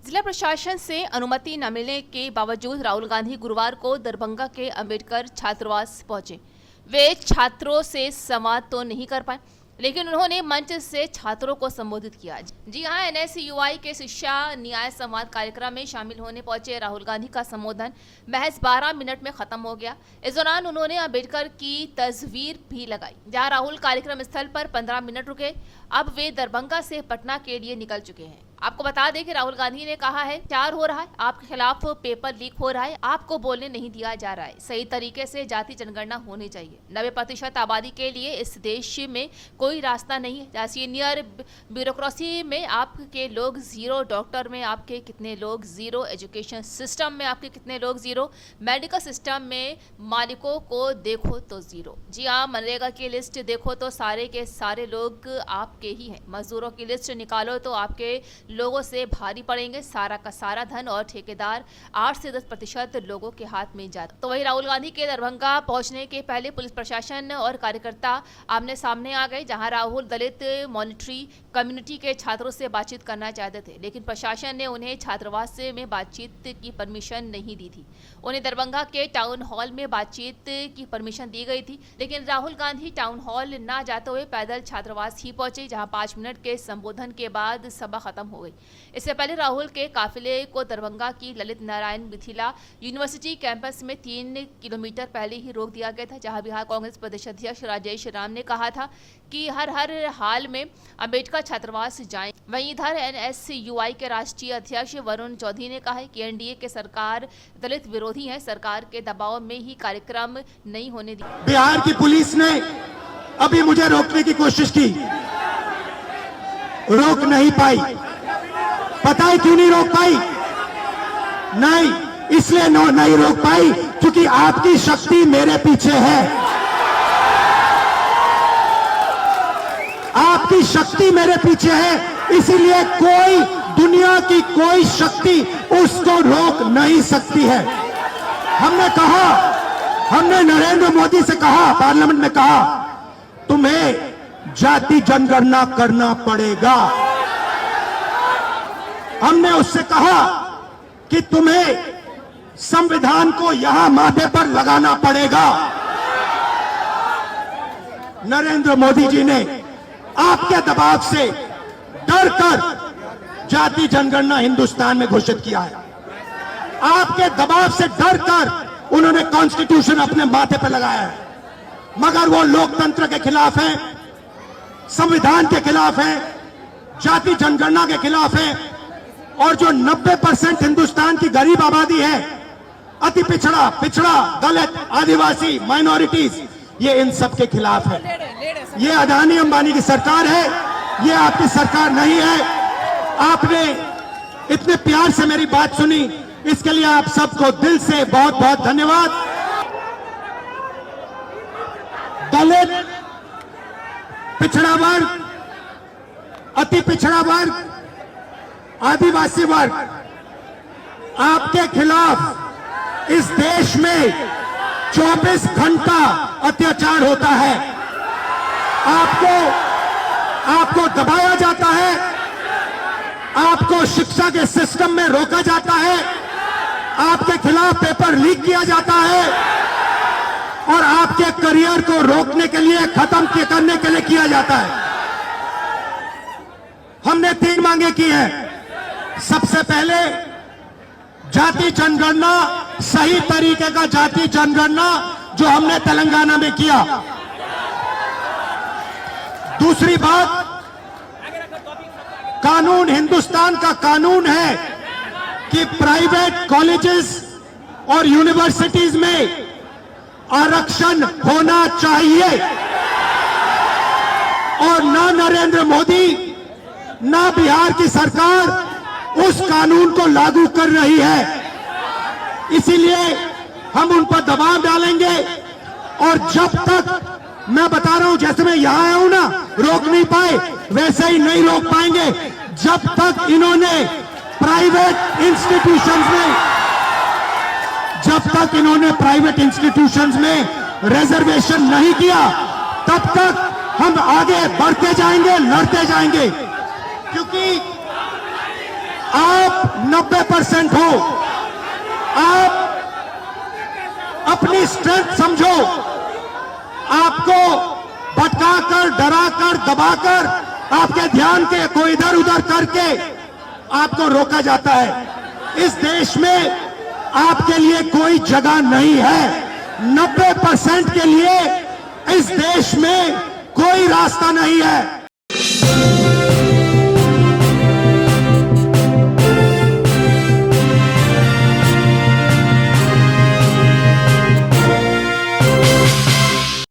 जिला प्रशासन से अनुमति न मिलने के बावजूद राहुल गांधी गुरुवार को दरभंगा के अंबेडकर छात्रावास पहुंचे। वे छात्रों से संवाद तो नहीं कर पाए, लेकिन उन्होंने मंच से छात्रों को संबोधित किया। जी हां, एनएसयूआई के शिक्षा न्याय संवाद कार्यक्रम में शामिल होने पहुंचे राहुल गांधी का संबोधन महज 12 मिनट में खत्म हो गया। इस दौरान उन्होंने अंबेडकर की तस्वीर भी लगाई। जहां राहुल कार्यक्रम स्थल पर 15 मिनट रुके। अब वे दरभंगा से पटना के लिए निकल चुके हैं। आपको बता दें कि राहुल गांधी ने कहा है, प्रचार हो रहा है, आपके खिलाफ पेपर लीक हो रहा है, आपको बोलने नहीं दिया जा रहा है। सही तरीके से जाति जनगणना होनी चाहिए। 90% आबादी के लिए इस देश में कोई रास्ता नहीं है। सीनियर ब्यूरोक्रेसी में आपके लोग जीरो, डॉक्टर में आपके कितने लोग जीरो, एजुकेशन सिस्टम में आपके कितने लोग जीरो, मेडिकल सिस्टम में मालिकों को देखो तो जीरो। जी हाँ, मनरेगा की लिस्ट देखो तो सारे के सारे लोग आपके ही हैं। मजदूरों की लिस्ट निकालो तो आपके लोगों से भारी पड़ेंगे। सारा का सारा धन और ठेकेदार 8 से 10% लोगों के हाथ में जाता। तो वही राहुल गांधी के दरभंगा पहुंचने के पहले पुलिस प्रशासन और कार्यकर्ता आमने सामने आ गए। जहां राहुल दलित मॉनिटरी कम्युनिटी के छात्रों से बातचीत करना चाहते थे, लेकिन प्रशासन ने उन्हें छात्रावास में बातचीत की परमिशन नहीं दी थी। उन्हें दरभंगा के टाउन हॉल में बातचीत की परमिशन दी गई थी, लेकिन राहुल गांधी टाउन हॉल न जाते हुए पैदल छात्रावास ही पहुंचे, जहां 5 मिनट के संबोधन के बाद सभा खत्म हो गई। इससे पहले राहुल के काफिले को दरभंगा की ललित नारायण मिथिला यूनिवर्सिटी कैंपस में 3 किलोमीटर पहले ही रोक दिया गया था, जहां बिहार कांग्रेस प्रदेश अध्यक्ष राजेश राम ने कहा था कि हर हाल में अंबेडकर छात्रावास जाएं। वहीं इधर एनएसयूआई के राष्ट्रीय अध्यक्ष वरुण चौधरी ने कहा है कि एनडीए के सरकार दलित विरोधी है, सरकार के दबाव में ही कार्यक्रम नहीं होने दी। बिहार की पुलिस ने अभी मुझे रोकने की कोशिश की, रोक नहीं पाई। पता है क्यों नहीं रोक पाई? नहीं, इसलिए नहीं रोक पाई क्योंकि आपकी शक्ति मेरे पीछे है। आपकी शक्ति मेरे पीछे है, इसीलिए कोई दुनिया की कोई शक्ति उसको रोक नहीं सकती है। हमने कहा, हमने नरेंद्र मोदी से कहा, पार्लियामेंट में कहा, तुम्हें जाति जनगणना करना पड़ेगा। हमने उससे कहा कि तुम्हें संविधान को यहां माथे पर लगाना पड़ेगा। नरेंद्र मोदी जी ने आपके दबाव से डरकर जाति जनगणना हिंदुस्तान में घोषित किया है। आपके दबाव से डरकर उन्होंने कॉन्स्टिट्यूशन अपने माथे पर लगाया है, मगर वो लोकतंत्र के खिलाफ है, संविधान के खिलाफ है, जाति जनगणना के खिलाफ है। और जो 90% हिंदुस्तान की गरीब आबादी है, अति पिछड़ा, दलित, आदिवासी, माइनॉरिटीज, ये इन सब के खिलाफ है। ये अदानी अंबानी की सरकार है, ये आपकी सरकार नहीं है। आपने इतने प्यार से मेरी बात सुनी, इसके लिए आप सबको दिल से बहुत बहुत धन्यवाद। दलित, पिछड़ा वर्ग, अति पिछड़ा वर्ग, आदिवासी वर्ग, आपके खिलाफ इस देश में 24 घंटा अत्याचार होता है। आपको दबाया जाता है, आपको शिक्षा के सिस्टम में रोका जाता है, आपके खिलाफ पेपर लीक किया जाता है और आपके करियर को रोकने के लिए, खत्म करने के लिए किया जाता है। हमने 3 मांगे की हैं। सबसे पहले जाति जनगणना, सही तरीके का जाति जनगणना जो हमने तेलंगाना में किया। दूसरी बात, कानून, हिंदुस्तान का कानून है कि प्राइवेट कॉलेजेस और यूनिवर्सिटीज में आरक्षण होना चाहिए और ना नरेंद्र मोदी, ना बिहार की सरकार उस कानून को लागू कर रही है। इसीलिए हम उन पर दबाव डालेंगे और जब तक, मैं बता रहा हूं, जैसे मैं यहां आया हूं ना, रोक नहीं पाए, वैसे ही नहीं रोक पाएंगे जब तक इन्होंने प्राइवेट इंस्टीट्यूशंस में रिजर्वेशन नहीं किया, तब तक हम आगे बढ़ते जाएंगे, लड़ते जाएंगे, क्योंकि आप आप 90% हो, आप अपनी स्ट्रेंथ समझो। आपको भटकाकर, डराकर, दबाकर, आपके ध्यान को इधर उधर करके आपको रोका जाता है। इस देश में आपके लिए कोई जगह नहीं है। 90% के लिए इस देश में कोई रास्ता नहीं है।